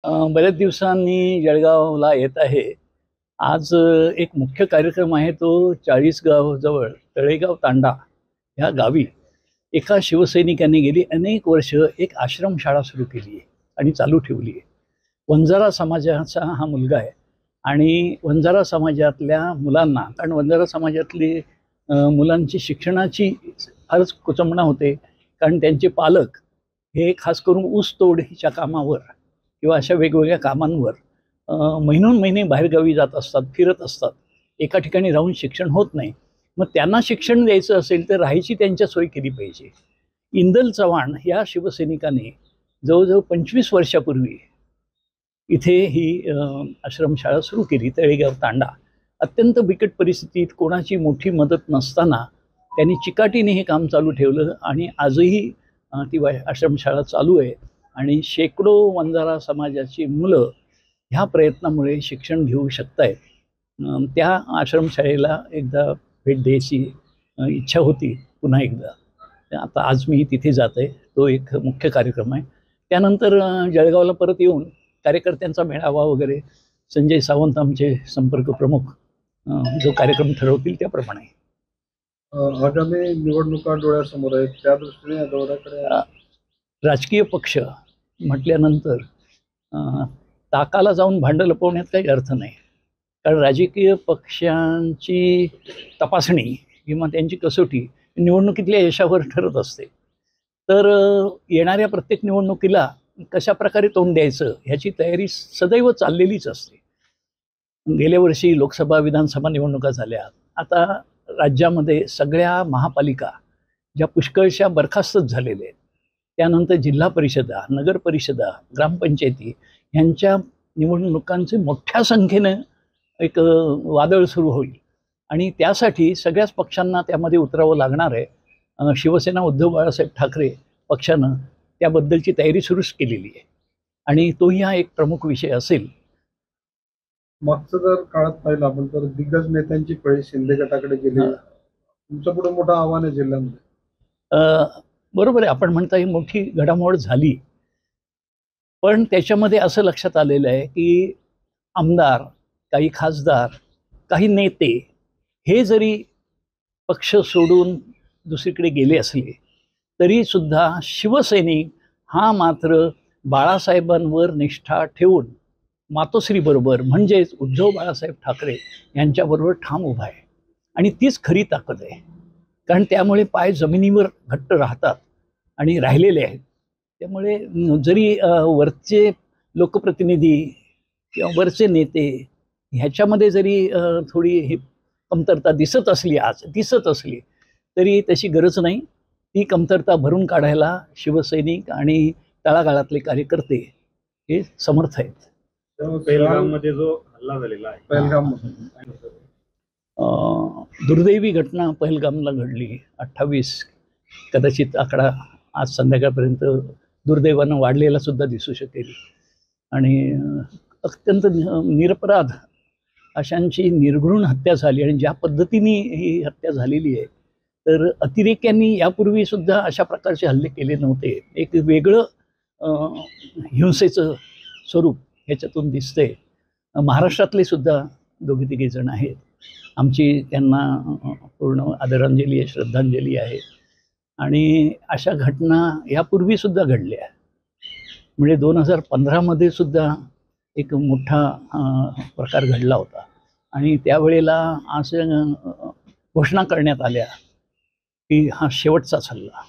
बऱ्याच दिवसांनी जळगावला येत आहे. आज एक मुख्य कार्यक्रम आहे तो चाळीसगाव जवळ तळेगाव तांडा ह्या गावी एका शिवसैनिकाने गेली अनेक वर्ष एक आश्रमशाळा सुरू केली आहे आणि चालू ठेवली आहे. वंजारा समाजाचा हा मुलगा आहे आणि वंजारा समाजातल्या मुलांना, कारण वंजारा समाजातली मुलांची शिक्षणाची फारच कुचंबणा होते, कारण त्यांचे पालक हे खास करून ऊस तोडीच्या कामावर किंवा अशा वेगवेगळ्या कामांवर महिनोन महिने बाहेरगावी जात असतात, फिरत असतात. एका ठिकाणी राहून शिक्षण होत नाही. मग त्यांना शिक्षण द्यायचं असेल तर राहायची त्यांच्या सोय केली पाहिजे. इंदल चव्हाण या शिवसैनिकाने जवळजवळ 25 वर्षापूर्वी इथे ही आश्रमशाळा सुरू केली, तळेगाव तांडा. अत्यंत बिकट परिस्थितीत कोणाची मोठी मदत नसताना त्यांनी चिकाटीने हे काम चालू ठेवलं आणि आजही ती आश्रमशाळा चालू आहे आणि शेकडो वंजारा समाजाची मुलं ह्या प्रयत्नामुळे शिक्षण घेऊ शकत आहेत. त्या आश्रमशाळेला एकदा भेट द्यायची इच्छा होती पुन्हा एकदा. आता आज मी तिथे जात आहे. तो एक मुख्य कार्यक्रम आहे. त्यानंतर जळगावला परत येऊन कार्यकर्त्यांचा मेळावा वगैरे संजय सावंत आमचे संपर्क प्रमुख जो कार्यक्रम ठरवतील त्याप्रमाणे. आगामी निवडणुका डोळ्यासमोर आहेत, त्या दृष्टीने दौऱ्याकडे राजकीय पक्ष म्हटल्यानंतर ताकाला जाऊन भांडं लपवण्यात काही अर्थ नाही. कारण राजकीय पक्षांची तपासणी किंवा त्यांची कसोटी निवडणुकीतल्या यशावर ठरत असते. तर येणाऱ्या प्रत्येक निवडणुकीला कशा प्रकारे तोंड द्यायचं ह्याची तयारी सदैव चाललेलीच असते. गेल्या वर्षी लोकसभा विधानसभा निवडणुका झाल्या. आता राज्यामध्ये सगळ्या महापालिका ज्या पुष्कळशा बरखास्तच झालेल्या आहेत, त्यानंतर जिल्हा परिषदा, नगर परिषदा, ग्रामपंचायती यांच्या निवडणुकांचे मोठ्या संख्येनं एक वादळ सुरू होईल आणि त्यासाठी सगळ्याच पक्षांना त्यामध्ये उतरावं लागणार आहे. शिवसेना उद्धव बाळासाहेब ठाकरे पक्षानं त्याबद्दलची तयारी सुरूच केलेली आहे आणि तोही हा एक प्रमुख विषय असेल. मागचं जर काळात पाहिलं आपण तर दिग्गज नेत्यांची फळी शिंदे गटाकडे गेली. तुमच्या पुढे मोठं आव्हान आहे जिल्ह्यामध्ये. बरोबर आहे, आपण म्हणता ही मोठी घडामोड झाली. पण त्याच्यामध्ये असं लक्षात आलेलं आहे की आमदार, काही खासदार, काही नेते हे जरी पक्ष सोडून दुसरीकडे गेले असले तरी सुद्धा शिवसैनिक हा मात्र बाळासाहेबांवर निष्ठा ठेवून मातोश्रीबरोबर म्हणजेच उद्धव बाळासाहेब ठाकरे यांच्याबरोबर ठाम उभा आहे आणि तीच खरी ताकद आहे. कारण त्यामुळे पाय जमिनीवर घट्ट राहतात आणि राहिलेले आहेत. त्यामुळे जरी वरचे लोकप्रतिनिधी किंवा वरचे नेते ह्याच्यामध्ये जरी थोडी ही कमतरता दिसत असली तरी तशी गरज नाही. ती कमतरता भरून काढायला शिवसैनिक आणि तळागाळातले कार्यकर्ते हे समर्थ आहेत. पहलगाममध्ये जो हल्ला झालेला आहे, दुर्दैवी घटना पहलगामला घडली. 28 कदाचित आकडा आज संध्याकाळपर्यंत दुर्दैवानं वाढलेला सुद्धा दिसू शकेल आणि अत्यंत निरपराध अशांची निर्घृण हत्या झाली आणि ज्या पद्धतीने ही हत्या झालेली आहे तर अतिरेक्यांनी यापूर्वी सुद्धा अशा प्रकारचे हल्ले केले नव्हते. एक वेगळं हिंसेचं स्वरूप ह्याच्यातून दिसतंय. महाराष्ट्रातले सुद्धा दोघे तिघे जण आहेत. आमची त्यांना पूर्ण आदरांजली आहे, श्रद्धांजली आहे आणि अशा घटना यापूर्वीसुद्धा घडल्या. म्हणजे 2015मध्ये सुद्धा एक मोठा प्रकार घडला होता आणि त्यावेळेला असं घोषणा करण्यात आल्या की हा शेवटचाच हल्ला,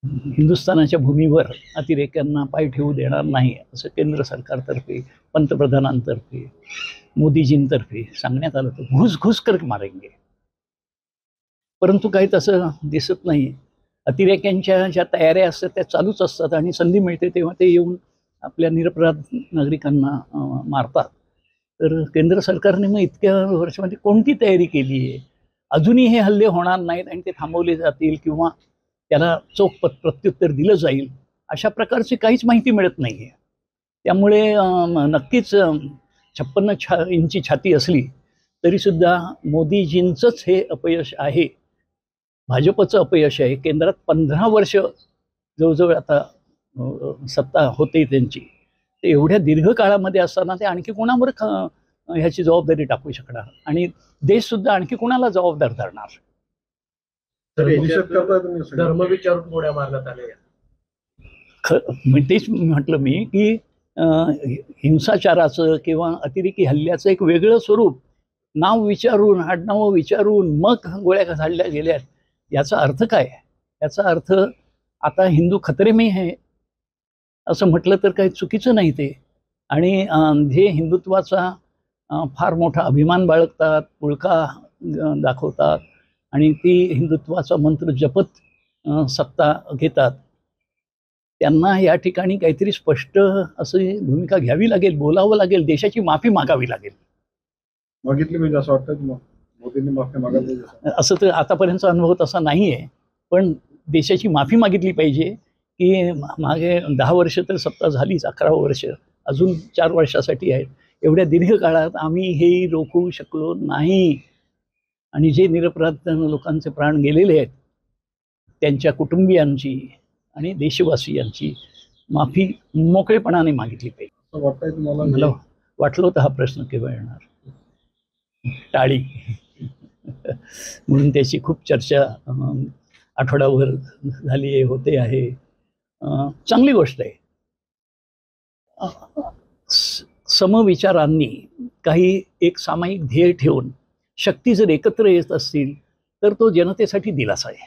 हिंदुस्थानाच्या भूमीवर अतिरेक्यांना पाय ठेवू देणार नाही असं केंद्र सरकारतर्फे, पंतप्रधानांतर्फे, मोदीजींतर्फे सांगण्यात आलं होतं. घुस कर मारेंगे. परंतु काही तसं दिसत नाही. अतिरेक्यांच्या ज्या तयाऱ्या असतात त्या चालूच असतात आणि संधी मिळते तेव्हा ते येऊन आपल्या निरपराध नागरिकांना मारतात. तर केंद्र सरकारने मग इतक्या वर्षामध्ये कोणती तयारी केली आहे? अजूनही हे हल्ले होणार नाहीत आणि ते थांबवले जातील किंवा त्याला चोख प्रत्युत्तर दिलं जाईल अशा प्रकारची काहीच माहिती मिळत नाही आहे. त्यामुळे नक्कीच 56 इंची छाती असली तरीसुद्धा मोदीजींचंच हे अपयश आहे, भाजपचं अपयश आहे. केंद्रात 15 वर्ष जवळजवळ आता सत्ता होते त्यांची ते एवढ्या दीर्घ काळामध्ये असताना ते आणखी कोणावर ह्याची जबाबदारी टाकू शकणार आणि देश सुद्धा आणखी कोणाला जबाबदार धरणार. धर्म विचारून गोळ्या मारण्यात आल्या. तेच म्हटलं मी की हिंसाचाराचं किंवा अतिरेकी हल्ल्याचं एक वेगळं स्वरूप नाव विचारून आडनावं विचारून मग गोळ्या झाडल्या गेल्यात. याचा अर्थ काय? याचा अर्थ आता हिंदू खतरे में है असं म्हटलं तर काही चुकीचं नाही ते. आणि जे हिंदुत्वाचा फार मोठा अभिमान बाळगतात, पुळका दाखवतात आणि ती हिंदुत्वाचा मंत्र जपत सत्ता घेतात, त्यांना या ठिकाणी काहीतरी स्पष्ट अशी भूमिका घ्यावी लागेल, बोलावं लागेल, देशाची माफी मागावी लागेल. मागितली म्हणजे असं वाटतं मोदींनी माफी मागायला? असं तर आतापर्यंतचा अनुभव तसा नाही आहे, पण देशाची माफी मागितली पाहिजे की मागे 10 वर्ष तर सत्ता झालीच, 11वं वर्ष अजून 4 वर्षासाठी आहेत. एवढ्या दीर्घ काळात आम्ही हे रोखू शकलो नाही आणि जे निरपराध लोकांचे प्राण गेलेले आहेत त्यांच्या कुटुंबियांची आणि देशवासियांची माफी मोकळेपणाने मागितली पाहिजे. वाटतंय तुम्हाला? मला वाटलं होतं हा प्रश्न केव्हा येणार, टाळी म्हणून त्याची खूप चर्चा आठवड्यावर झाली होते आहे. चांगली गोष्ट आहे. समविचारांनी काही एक सामायिक ध्येय ठेवून शक्ती जर एकत्र येत असतील तर तो जनतेसाठी दिलासा आहे.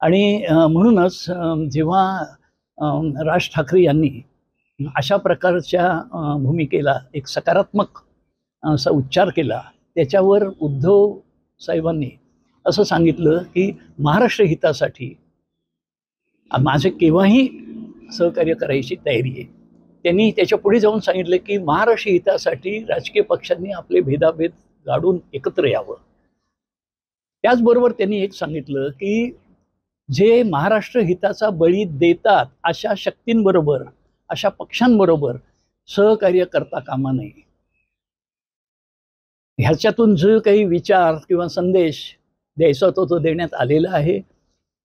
आणि म्हणूनच जेव्हा राज ठाकरे यांनी अशा प्रकारच्या भूमिकेला एक सकारात्मक असा उच्चार केला, त्याच्यावर उद्धव साहेबांनी असं सांगितलं की महाराष्ट्र हितासाठी माझे केव्हाही सहकार्य करायची तयारी आहे. त्यांनी त्याच्या पुढे जाऊन सांगितलं की महाराष्ट्र हितासाठी राजकीय पक्षांनी आपले भेदाभेद गाडून एकत्र यावं. त्याचबरोबर त्यांनी एक सांगितलं की जे महाराष्ट्र हिताचा बळी देतात अशा शक्तींबरोबर, अशा पक्षांबरोबर सहकार्य करता कामा नये. ह्याच्यातून जो काही विचार किंवा संदेश द्यायचा होता तो देण्यात आलेला आहे.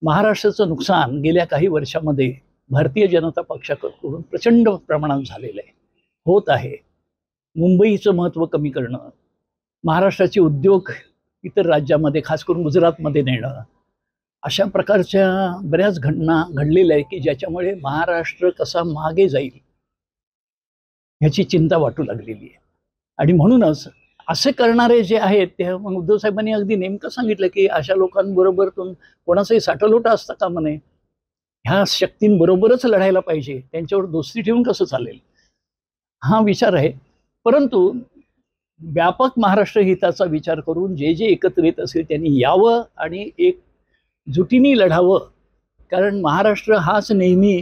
महाराष्ट्राचं नुकसान गेल्या काही वर्षामध्ये भारतीय जनता पक्षाकडून प्रचंड प्रमाणात झालेलं आहे, होत आहे. मुंबईचं महत्त्व कमी करणं, महाराष्ट्राचे उद्योग इतर राज्यामध्ये खास करून गुजरातमध्ये नेणं, अशा प्रकारच्या बऱ्याच घटना घडलेल्या आहे की ज्याच्यामुळे महाराष्ट्र कसा मागे जाईल ह्याची चिंता वाटू लागलेली आहे. आणि म्हणूनच असे करणारे जे आहेत ते मग उद्धव साहेबांनी अगदी नेमकं सांगितलं की अशा लोकांबरोबर कोणाचाही साठलोटा असता कामा नये. ह्या शक्तींबरोबरच लढायला पाहिजे, त्यांच्यावर दोस्ती ठेवून कसं चालेल हा विचार आहे. परंतु व्यापक महाराष्ट्र हिताचा विचार करून जे जे एकत्रित असेल त्यांनी यावं आणि एक जुटीने लढावं. कारण महाराष्ट्र हाच नेहमी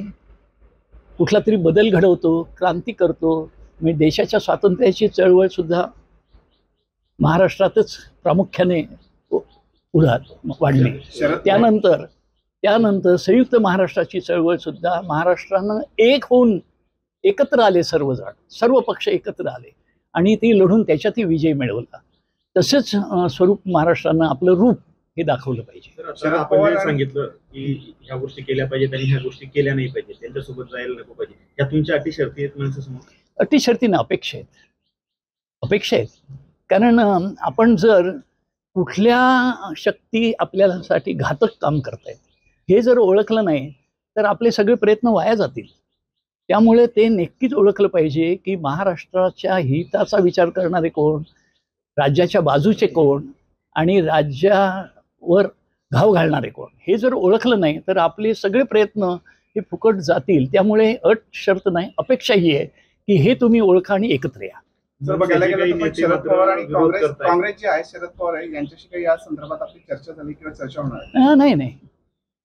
कुठला तरी बदल घडवतो, क्रांती करतो. म्हणजे देशाच्या स्वातंत्र्याची चळवळसुद्धा महाराष्ट्रातच प्रामुख्याने वाढली. त्यानंतर संयुक्त महाराष्ट्राची चळवळसुद्धा महाराष्ट्रानं एक होऊन एकत्र आले, सर्व पक्ष एकत्र आले आणि ती लढून त्याच्यातही विजय मिळवला. तसंच स्वरूप महाराष्ट्रानं आपलं रूप हे दाखवलं पाहिजे. आपण सांगितलं की ह्या गोष्टी केल्या पाहिजेत आणि ह्या गोष्टी केल्या नाही पाहिजे, त्यांच्यासोबत जायला नको पाहिजे. या तुमच्या अटी शर्ती आहेत माणसासमोर? अटी शर्तीनं अपेक्षा आहेत. कारण आपण जर कुठल्या शक्ती आपल्यासाठी घातक काम करतायत हे जर ओळखलं नाही तर आपले सगळे प्रयत्न वाया जातील. त्यामुळे ते नक्कीच ओळखलं पाहिजे की महाराष्ट्राच्या हिताचा विचार करणारे कोण, राज्याच्या बाजूचे कोण आणि राज्यावर घाव घालणारे कोण, हे जर ओळखलं नाही तर आपले सगळे प्रयत्न हे फुकट जातील. त्यामुळे अट शर्त नाही, अपेक्षा ही आहे की हे तुम्ही ओळखा आणि एकत्र या. बघायला गेलं तर शरद पवार आणि काँग्रेस जे आहे, शरद पवार आहे यांच्याशी काही या संदर्भात आपली चर्चा झाली किंवा चर्चा होणार? नाही,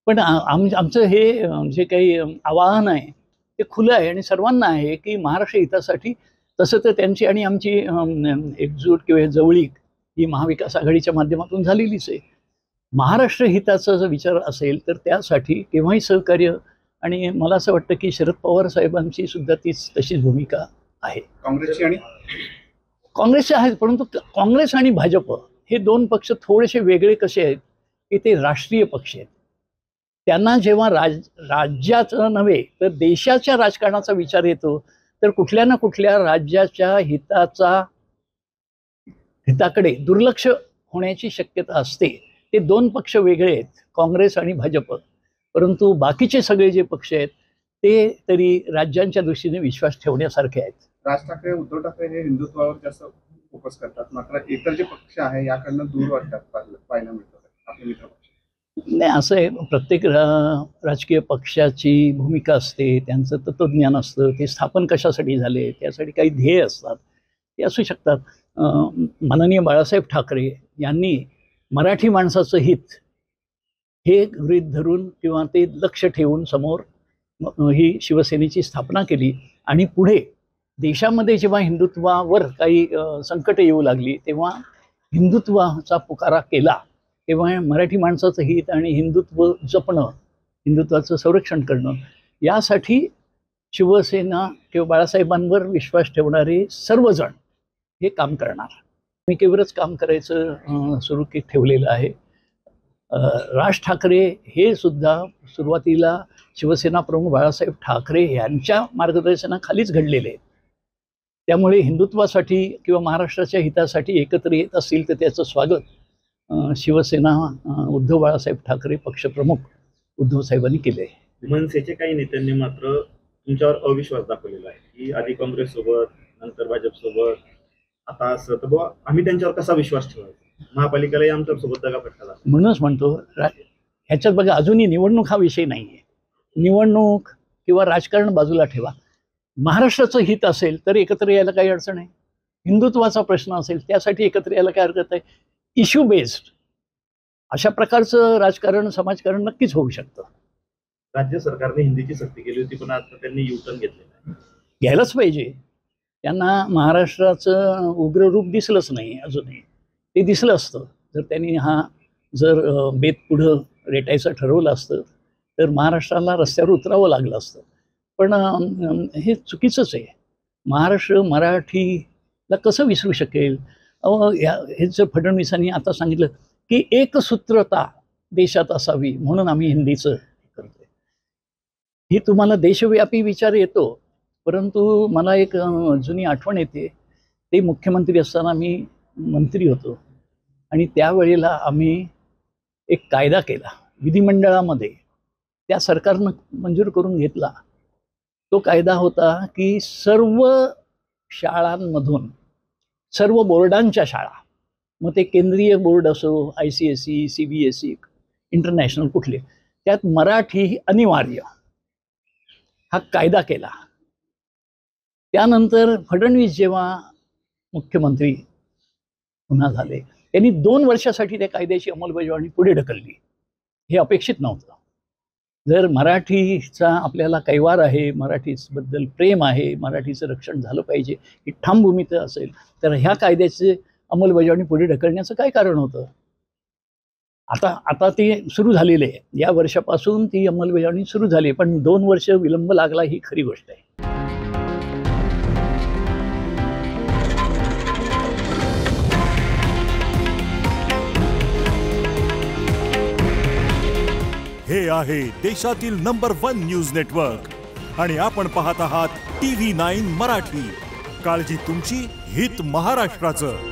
पण आमचं हे जे काही आवाहन आहे ते खुलं आहे आणि सर्वांना आहे की महाराष्ट्र हितासाठी. तसं तर त्यांची आणि आमची एकजूट किंवा जवळीक ही महाविकास आघाडीच्या माध्यमातून झालेलीच आहे. महाराष्ट्र हिताचा जर विचार असेल तर त्यासाठी केव्हाही सहकार्य. आणि मला असं वाटतं की शरद पवार साहेबांची सुद्धा तशीच भूमिका आहे. काँग्रेसचे आहेत, परंतु काँग्रेस आणि भाजप हे दोन पक्ष थोडेसे वेगळे कसे आहेत की ते राष्ट्रीय पक्ष आहेत. त्यांना जेव्हा राज्याचं नव्हे तर देशाच्या राजकारणाचा विचार येतो तर कुठल्या ना कुठल्या राज्याच्या हिताकडे दुर्लक्ष होण्याची शक्यता असते. ते दोन पक्ष वेगळे आहेत, काँग्रेस आणि भाजप, परंतु बाकीचे सगळे जे पक्ष आहेत ते तरी राज्यांच्या दृष्टीने विश्वास ठेवण्यासारखे आहेत. राज ठाकरे, उद्धव ठाकरे हे हिंदुत्वावर जास्त फोकस करतात, मात्र इतर जे पक्ष आहे याकडनं दूर वाटतात पाहायला मिळतात आपले मित्र पक्ष. नाही, असं आहे, प्रत्येक राजकीय पक्षाची भूमिका असते, त्यांचं तत्वज्ञान असतं, ते स्थापन कशासाठी झाले, त्यासाठी काही ध्येय असतात, ते असू शकतात. माननीय बाळासाहेब ठाकरे यांनी मराठी माणसाचं हित हे गृहीत धरून किंवा ते लक्ष ठेवून समोर ही शिवसेनेची स्थापना केली. आणि पुढे देशामध्ये जेव्हा हिंदुत्वावर काही संकट येऊ लागली तेव्हा हिंदुत्वाचा पुकारा केला. तेव्हा मराठी माणसाचं हित आणि हिंदुत्व जपणं, हिंदुत्वाचं संरक्षण करणं, यासाठी शिवसेना किंवा बाळासाहेबांवर विश्वास ठेवणारे सर्वजण हे काम करणार. मी केवळच काम करायचं सुरू ठेवलेलं आहे. राज ठाकरे हे सुद्धा सुरुवातीला शिवसेना प्रमुख बाळासाहेब ठाकरे यांच्या मार्गदर्शनाखालीच घडलेले आहेत. त्यामुळे हिंदुत्वासाठी किंवा महाराष्ट्राच्या हितासाठी एकत्र येत असतील तर त्याचं स्वागत शिवसेना उद्धव बाळासाहेब ठाकरे पक्षप्रमुख उद्धव साहेबांनी केले. मनसेचे काही नेत्यांनी मात्र तुमच्यावर अविश्वास दाखवलेला आहे की आधी काँग्रेस सोबत, नंतर भाजप सोबत, आता असं, तर बुवा आम्ही त्यांच्यावर कसा विश्वास ठेवायचा? महापालिकेलाही आमच्या सोबत दगाफटका झाला. म्हणूनच म्हणतो ह्याच्यात बघा, अजूनही निवडणूक हा विषय नाही आहे. निवडणूक किंवा राजकारण बाजूला ठेवा, महाराष्ट्राचं हित असेल तर एकत्र यायला काही अडचण आहे. हिंदुत्वाचा प्रश्न असेल त्यासाठी एकत्र यायला काय हरकत आहे. इश्यू बेस्ड अशा प्रकारचं राजकारण, समाजकारण नक्कीच होऊ शकतं. राज्य सरकारने हिंदीची सक्ती केली होती, पण आता त्यांनी युटर्न घेतलेलं आहे. घ्यायलाच पाहिजे. त्यांना महाराष्ट्राचं उग्र रूप दिसलंच नाही अजूनही. ते दिसलं असतं जर त्यांनी जर बेत पुढं रेटायचं ठरवलं असतं तर महाराष्ट्राला रस्त्यावर उतरावं लागलं असतं. पण हे चुकीचंच आहे. महाराष्ट्र मराठीला कसं विसरू शकेल? हे जर फडणवीसांनी आता सांगितलं की एकसूत्रता देशात असावी म्हणून आम्ही हिंदीचं करतोय, ही तुम्हाला देशव्यापी विचार येतो. परंतु मला एक जुनी आठवण येते. ते मुख्यमंत्री असताना मी मंत्री होतो आणि त्यावेळेला आम्ही एक कायदा केला विधिमंडळामध्ये, त्या सरकारनं मंजूर करून घेतला. तो कायदा होता की सर्व शाळांमधून, सर्व बोर्डांच्या शाळा, मग ते केंद्रीय बोर्ड असो, ICSE, CBSE, इंटरनॅशनल कुठले, त्यात मराठी अनिवार्य, हा कायदा केला. त्यानंतर फडणवीस जेव्हा मुख्यमंत्री पुन्हा झाले त्यांनी 2 वर्षासाठी त्या कायद्याची अंमलबजावणी पुढे ढकलली. हे अपेक्षित नव्हतं. जर मराठीचा आपल्याला कैवार आहे, मराठीबद्दल प्रेम आहे, मराठीचं रक्षण झालं पाहिजे ही ठाम भूमिका असेल तर ह्या कायद्याची अंमलबजावणी पुढे ढकलण्याचं काय कारण होतं? आता ती सुरू झालेली आहे. या वर्षापासून ती अंमलबजावणी सुरू झाली, पण 2 वर्ष विलंब लागला ही खरी गोष्ट आहे. हे आहे देशातील नंबर 1 न्यूज नेटवर्क आणि आपण पाहत आहात TV9 मराठी. काळजी तुमची, हित महाराष्ट्राचं.